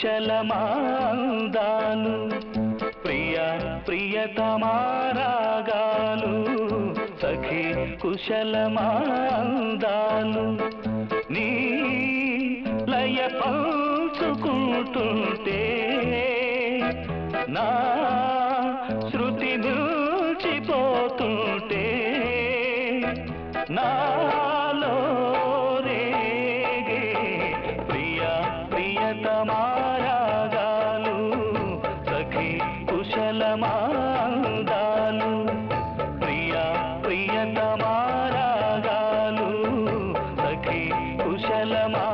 కుశలమాందాలు ప్రియ ప్రియతమారాగాలు సఖీ కుశలమాందాలు నీ లయ పంచుకుంటుంటే నా శృతి నిలిచిపోతుంటే నాలో రేగే ప్రియ ప్రియతమారాగాలు సఖీ కుశలమాందాలు ప్రియ ప్రియతమారాగాలు సఖీ కుశలమాందాలు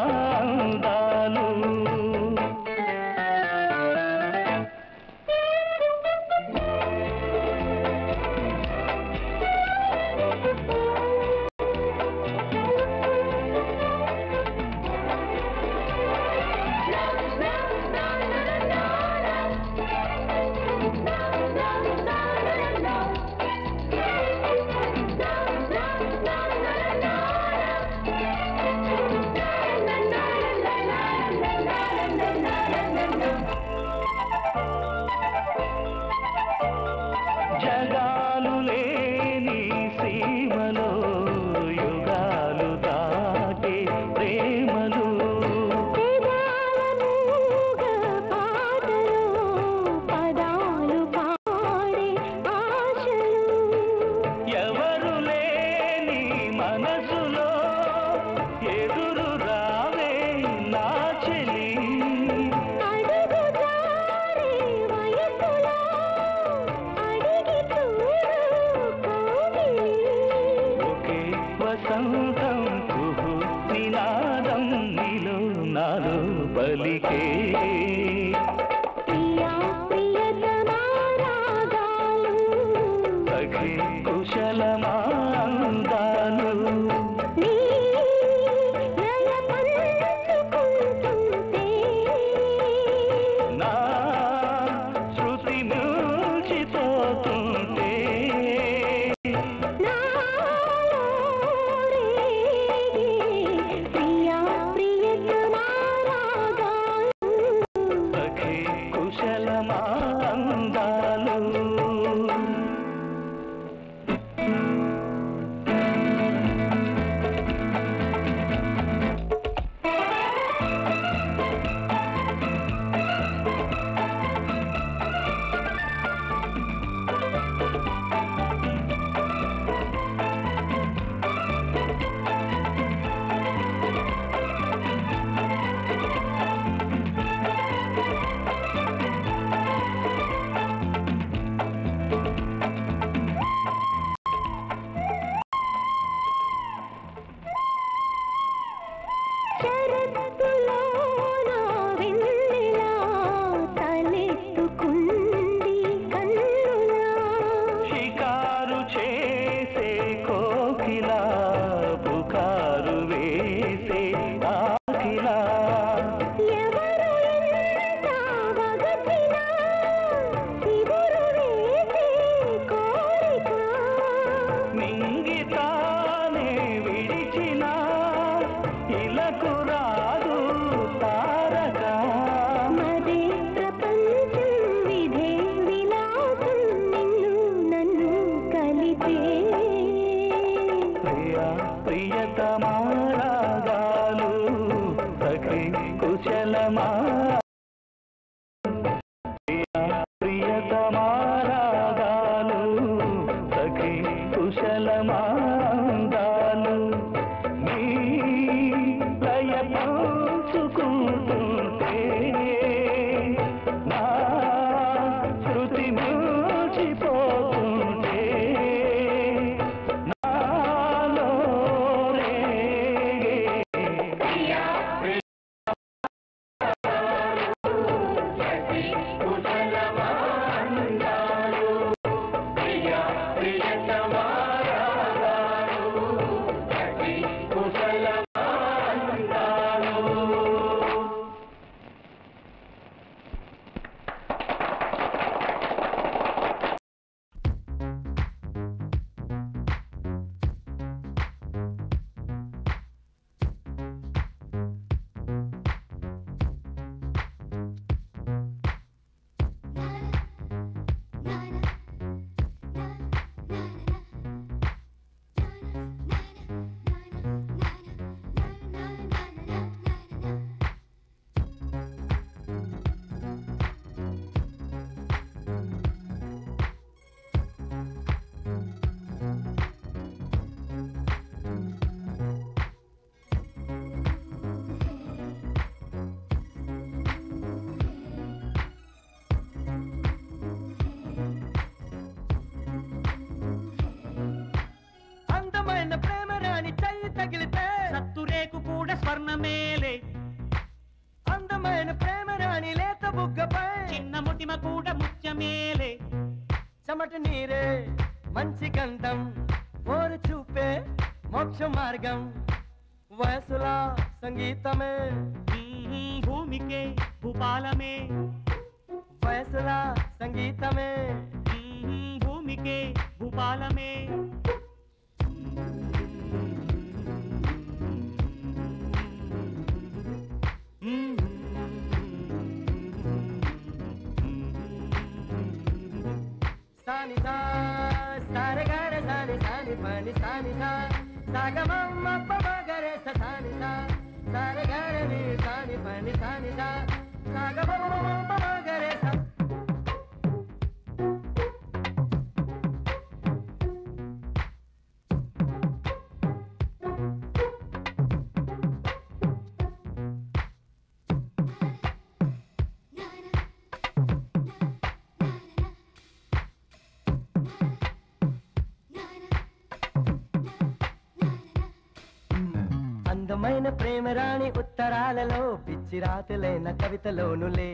జగాలు లేని సీమలో యుగాలు దాటే ప్రేమలు ఎవరు లేని మనసులో ఎదురు రావే నా చెలి వసంతం కుహు నినాదం నీలో నాలో పలికే సఖీ కుశలమాందాలు నా శృతి మిల్చిపోతుంటే సఖీ కుశలమాందాలు షికారు చేసే కోకిలా పుకారు వేసే ఆకిలా నింగితానే విడిచిన ఇలకు రాదు తారక ప్రియ ప్రియతమారాగాలు సఖీ కుశలమా ప్రియ ప్రియతమారాగాలు సఖీ కుశలమాందాలు నీ లయ పంచుకుంటుంటే నా శృతి మిల్చిపోతుంటే నాలో రేగే సఖీ కుశలమాందాలు ప్రియ ప్రియతమారాగాలు అందమైన ప్రేమ రాణి చెయ్యి తగిలితే సత్తురేకు కూడా స్వర్ణమేలే అందమైన ప్రేమ రాణి లేత బుగ్గపై చిన్న ముటిమ కూడా ముత్యమేలే చెమట నీరే మంచి గంధం ఓరు చూపే మోక్ష మార్గం వయసులా సంగీతమే భూమికే భూపాలమే వయసులా సంగీతమే భూమికే భూపాలమే సాని సా సారే గారే సాని సాని పని సాని సా సాగమమ్మ పమగరే సాని సా సారే గారే ని సాని పని సాని సా సాగమమ్మ పమగరే సా అందమైన ప్రేమ రాణి ఉత్తరాలలో పిచ్చి రాతలైన కవితలోనులే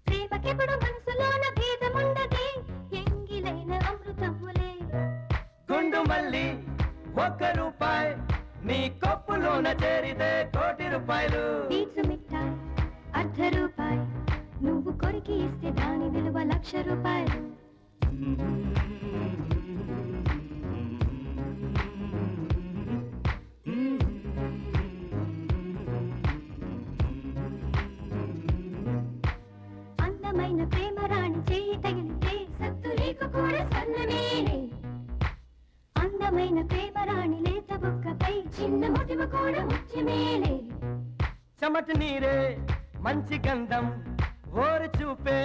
ప్రేమకెప్పుడు మనసులోన భేదముండదే ఎంగిలైన అమృతములే గుండు మల్లి 1 రూపాయి నీ కప్పులోన చేరితే కోటి రూపాయలు బీట్స్ మిఠాయి అర్ధ రూపాయి నువ్వు కొరికి ఇస్తే దాని విలువ 1,00,000 రూపాయలు అందమైన ప్రేమ రాణి చేయి తగిలితే సత్తురేకు కూడా స్వర్ణమేలే అందమైన ప్రేమ రాణి లేత బుక్కపై చిన్న ముటిమ కూడా ముత్యమేలే చెమట నీరే మంచి గంధం ఓరు చూపే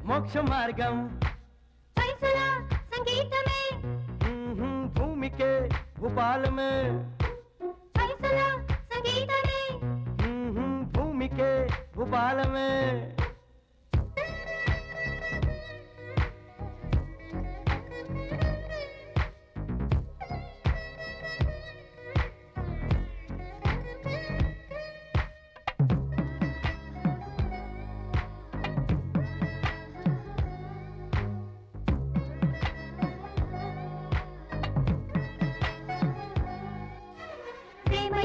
మోక్ష మార్గం పైసల సంగీతమే భూమికే భూపాలమే పైసల సంగీతమే భూమికే భూపాలమే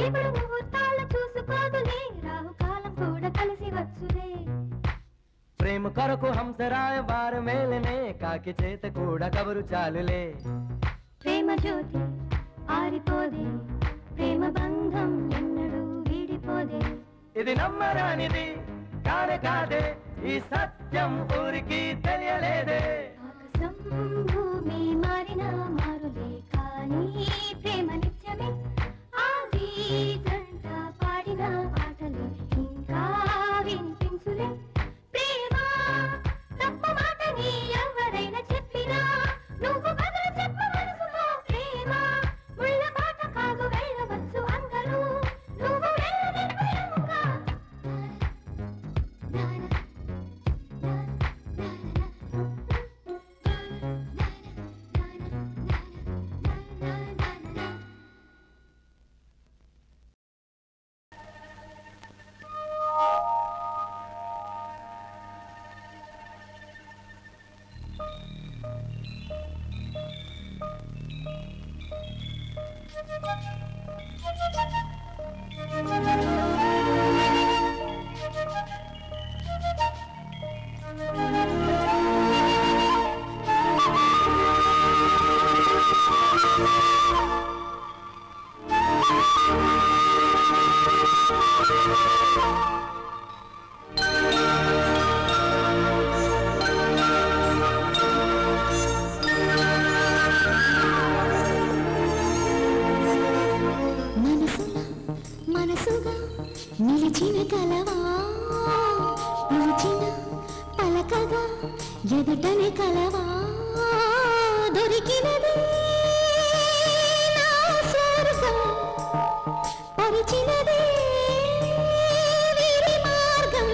ఎప్పుడు ముహూర్తాలు చూసుకోదులే రాహుకాలం కూడా కలిసి వచ్చులే ప్రేమ కొరకు హంసరాయ వారు మేలనే కాకి చేత కూడా కబురు చాలులే ప్రేమ జ్యోతి ఆరిపోదే ప్రేమ బంధం ఎన్నడూ వీడిపోదే ఇది నమ్మరానిది కానే కాదే ఈ సత్యం ఊరికి తెలియలేదే ఆకాశం భూమి మారినా మారులే కానీ ప్రేమ నిత్యమే ఆది జంట పాడిన పాటలే ఇంకా వినిపించులే ప్రేమ తప్పు మాటని ఎవరైనా చెప్పినా నువ్వు బదులు చెప్పు మనసులో ప్రేమ ముళ్ళ పాట కాదు వెళ్ళవచ్చు అందరూ నువ్వు వెళ్ళ నిర్భయంగా నిలిచిన కలవా నిలిచిన పలకగా ఎదుటనే కలవా దొరికినది నా స్వర్గం పరిచినది వీరి మార్గం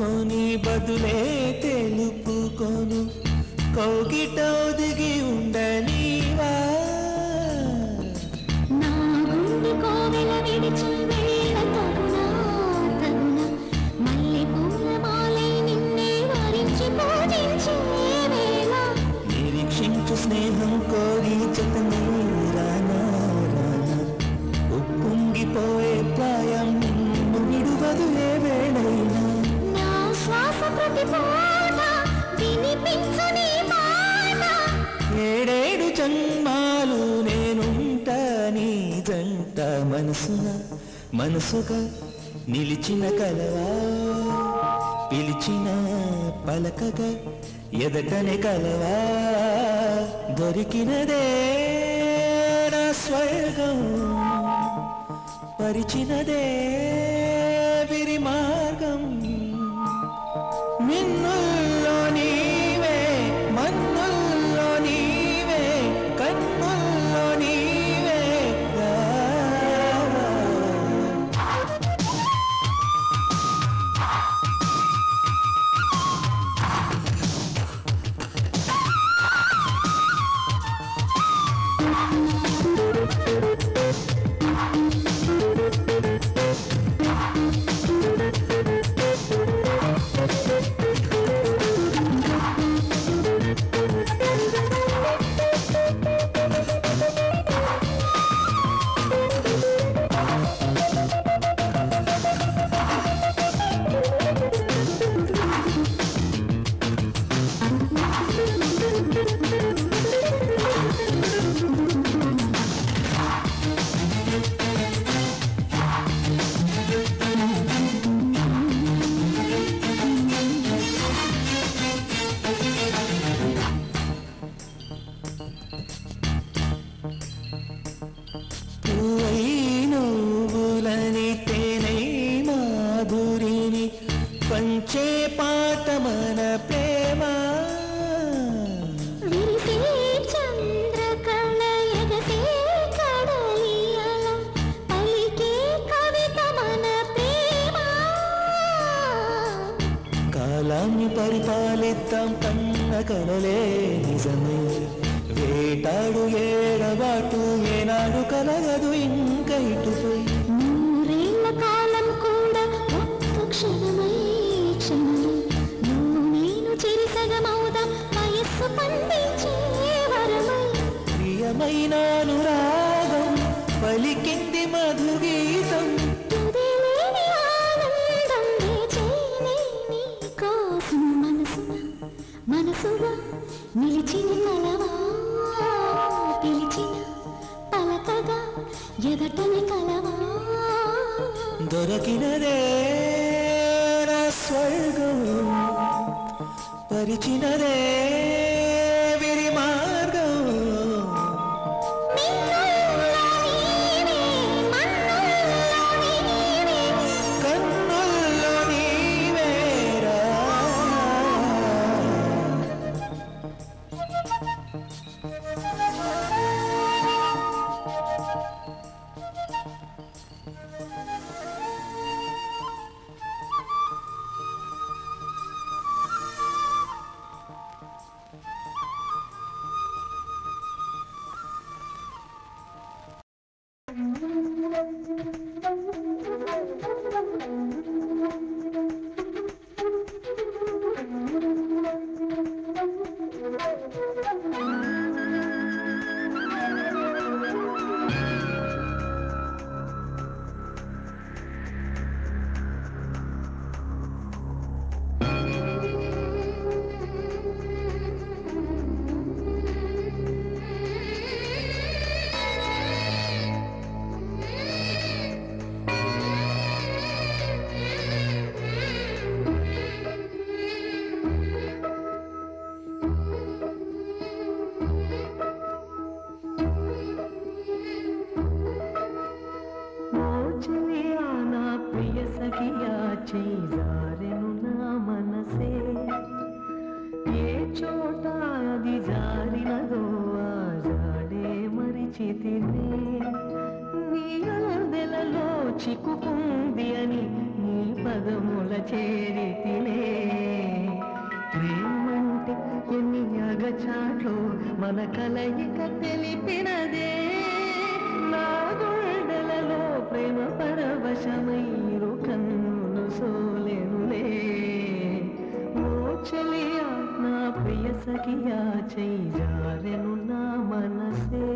తెలుసుకొని బదులే తెలుపుకొను కౌగిట ఒదిగి ఉండనీవా నా గుండె కోవెల విడిచి వేళ తగునా తగునా మల్లె పూల మాలై నిన్నే వరించి పూజించే వేళ నిరీక్షించు స్నేహం కోరి జతనే రానా రానా ఉప్పొంగిపోయే ప్రాయం నిన్ను విడువదు ఏ వేళైనా నా శ్వాస ప్రతి పూట వినిపించు నీ మాట ఏడేడు జన్మాలు నేనుంటా నీ జంట మనసుగా నిలిచిన కలవా పిలిచిన పలకగా ఎదటనే కలవా దొరికినదే నా స్వర్గం పరిచినదే విరి మార్గం మిన్నుల్లో నీవే మన్నుల్లో నీవే కన్నుల్లో నీవే నువ్వులని తేనై మాధురిని పంచే పాట మన ప్రేమ విరిసే చంద్రకళ ఎగసే కడలియల పలికే కవిత మన ప్రేమ కాలాన్ని పరిపాలిద్దాం కన్న కలలే నిజమే వేటాడు ఏడబాటు ఏనాడు కలగదు ఇంకా ఇటుపోయి నూరేళ్ల కాలం కూడా ఒక్క క్షణమై క్షణమై నువ్వు నేను చెరిసగమవుదాం వయస్సు పండించే వరమై ప్రియమైన అనురాగం పలికింది మధుగీతం తుదిలేని ఆనందం వేచేనే నీ కోసం మనసుగా నిలిచిన కలవా పిలిచిన పలకగా ఎదటని కలవా దొరికినదే నా స్వర్గం పరిచినదే విరి మార్గం మిన్నుల్లో నీవే మన్నుల్లో నీవే కన్నుల్లో నీవేరా सखिया चीजारेनु ना मनसे ये चोटा दी जारिनदो आजाडे मरिचितिने नी अलदెలలో చిక్కుకుంది అని నీ పదముల చేరితిలే ప్రేమంటే ఎన్ని అగచాట్లు మన కలయిక తెలిపినదే నా గుండెలలో ప్రేమ పరవశమైరు కన్నులు సోలెనులే ఓ చెలియా నా ప్రియ సఖియా చెయ్యి జారెను నా మనసే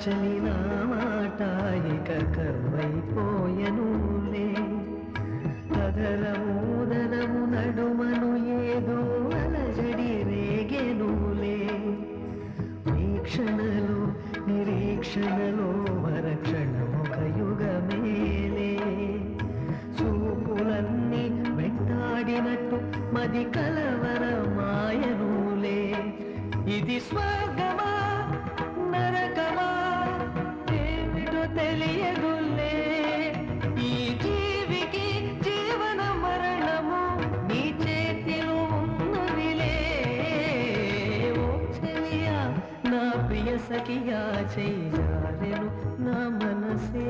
చలిన మాట ఇక కరువైపోయనులే కదరము నడుమను ఏదో అలజడి రేగెనులే వీక్షణలో నిరీక్షణలో వరక్షణమొక యుగమేలే చూపులన్నీ వెంటాడినట్టు మది కలవరమాయనులే ఇది స్వర్గమా నరకమా ఏమిటో తెలియదులే ఈ జీవికి జీవన మరణము నీ చేతిలో ఉన్నవిలే ఓ చెలియా నా ప్రియ సఖియా చెయ్యి జారెను నా మనసే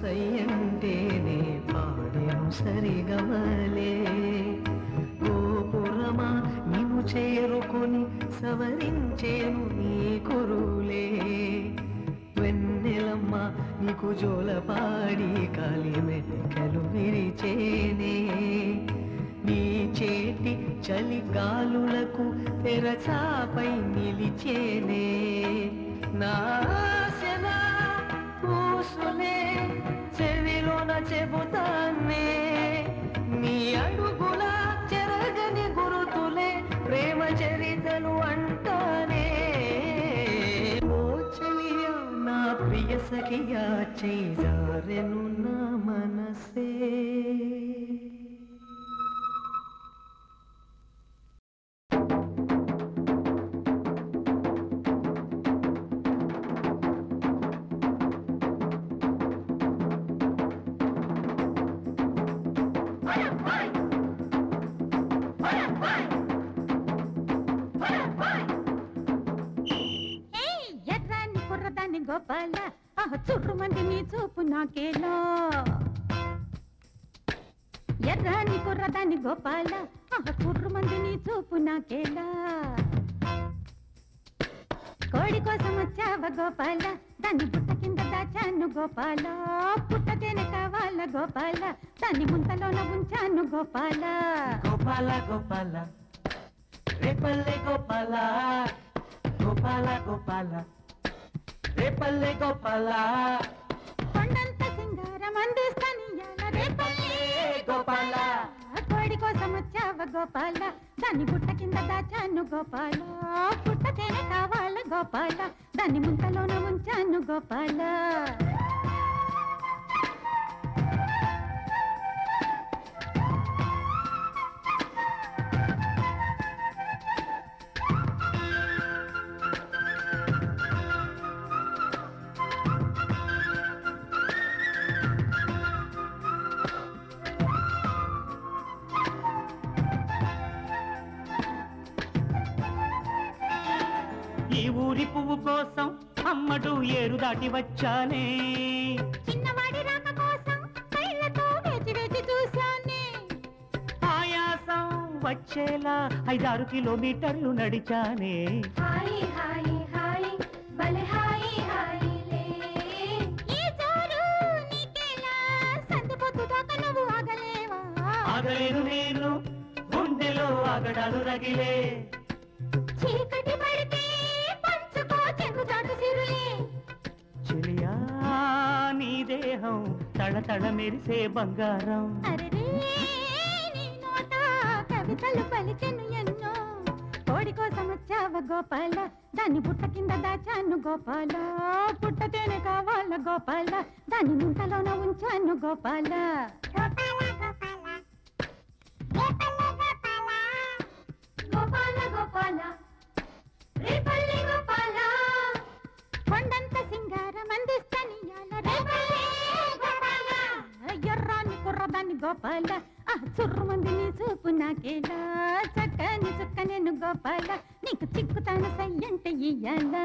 సయ్యంటేనే పాడేను సరిగమలే గోపురమా నిన్ను చేరుకొని సవరించేను నీ కురులే వెన్నెలమ్మ నీకు జోలపాడి కాలి మెటికలు విరిచేనే నీ చేతి చలి గాలులకు తెరచాపై నిలిచేనే నా ఆశనా పూసులే చెవిలోన చెబుతానే నీ అడుగుల చెరగని గురుతులే ప్రేమ చరితలు అంటానే ఓ చెలియా నా ప్రియ సఖియా చెయ్యి జారెను నా మనసే గోపాల చుర్రు మంది నీ చూపు నాకేలా ఎర్రాని కుర్రదాని గోపాల చుర్రు మంది నీ చూపు నాకేలా కోడి కోసం వచ్చావ గోపాల దాన్ని బుట్ట కింద దాచాను గోపాల పుట్టతేనే కావాల గోపాల దాన్ని ముంతలోన ఉంచాను గోపాల గోపాల గోపాల రేపల్లె గోపాల గోపాల గోపాల రేపల్లె గోపాల కొండంత సింగారం అందిస్తానియాల రేపల్లె గోపాల కోడి కోసం వచ్చావ గోపాల దాన్ని బుట్ట కింద దాచాను గోపాల పుట్టతేనే కావాల గోపాల దాన్ని ముంతలోన ఉంచాను గోపాల ఈ ఊరి పువ్వు కోసం అమ్మడు ఏరు దాటి వచ్చానే చిన్నవాడి రాక కోసం కళ్ళతో వేచి వేచి చూశానే ఆయాసం వచ్చేలా 5-6 కిలోమీటర్లు నడిచానే. హాయి హాయి హాయి భలే హాయి హాయిలే ఈ జోరు నీకేలా సందుపోతు దాకా నువ్వు ఆగలేవా? ఆగలేను నేను, గుండెలో ఆగడాలు రగిలే. చీకటి పడితే పంచుకో చెంగుచాటు సిరులే. చెలియా నీ దేహం తళతళ మెరిసే బంగారం. అరెరే నీ నోట కవితలు పలికెను ఎన్నో. కోడి కోసం వచ్చావ గోపాల, దాన్ని బుట్ట కింద దాచాను గోపాల. పుట్టతేనే కావాల గోపాల, దాన్ని ముంతలోన ఉంచాను గోపాల. గోపాల గోపాల రేపల్లె గోపాల కొండంత సింగారం అందిస్తనియాల రేపల్లె గోపాల. ఎర్రాని కుర్రదాన్ని గోపాల, ఆ చుర్రు మంది నీ చూపు నాకేలా. చక్కని చుక్క నేను గోపాల, నీకు చిక్కుతాను సయ్యంటే ఇయ్యాల.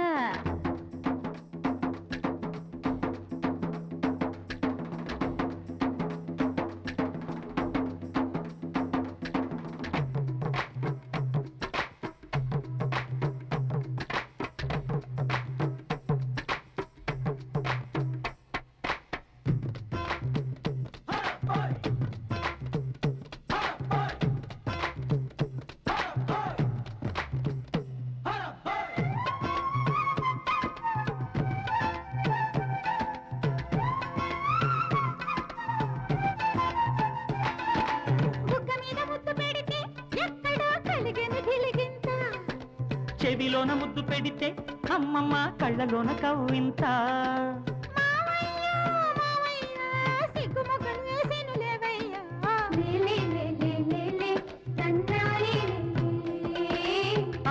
చెవిలోన ముద్దు పెడితే అమ్మమ్మ కళ్ళలోన కవ్వింత.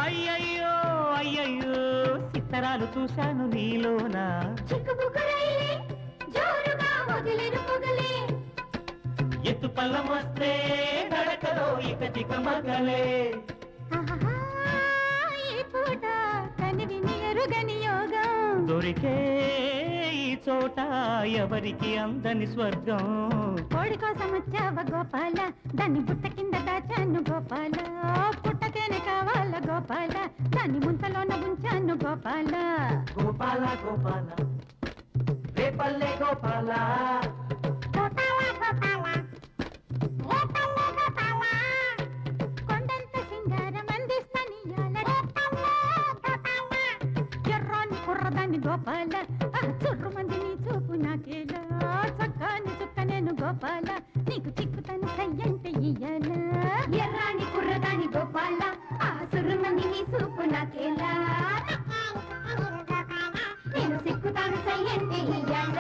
అయ్యయ్యో అయ్యయ్యో సిత్తరాలు చూశాను నీలోన. ఎత్తు పల్లం వస్తే నడకలో ఇక తిక మగలే. దొరికే ఈ చోట ఎవరికి అందని స్వర్గం. కోడి కోసం వచ్చావ గోపాల, దాన్ని బుట్ట కింద దాచాను గోపాల. పుట్టతేనే కావాల గోపాల, దాన్ని ముంతలోన ఉంచాను గోపాల. గోపాల గోపాల రేపల్లె గోపాల. కొండంత సింగారం అందిస్తనియాల ఎర్రాని కుర్రదాన్ని గోపాల, ఆ చుర్రు మంది నీ చూపు నాకేలా. చక్కని చుక్క నేను గోపాల, నీకు చిక్కుతాను సయ్యంటే ఇయ్యాల. ఎర్రాని కుర్రదాన్ని గోపాల, ఆ చుర్రు మంది నీ చూపు నాకేలా. నేను సిక్కుతాను సయ్యంటే ఇయ్యాల.